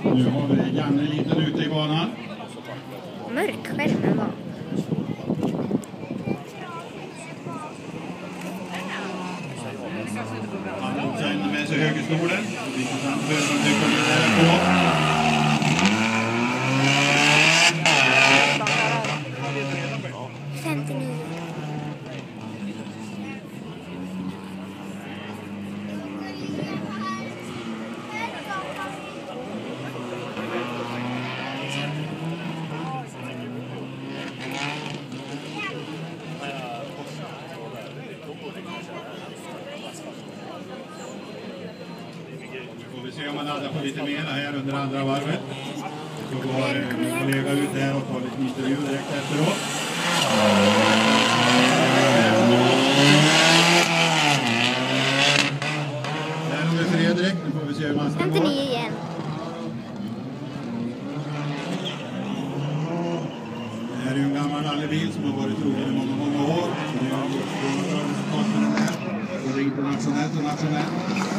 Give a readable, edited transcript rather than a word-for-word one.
Nu har vi Janne liten ute i banan. Mörk skärmen var. Han har också med sig högerstolen. Det är intressant för att de kommer på. Vi ser om man laddar på lite mer här under andra varvet. Så går min kollega ut här och tar lite intervju direkt efteråt. Här har vi Fredrik. Nu får vi se hur man ska gå. 59 igen. Det här är ju en gammal rallybil som har varit trogen i många år. Så det är ju stora resultat med den här. Både internationellt och nationellt.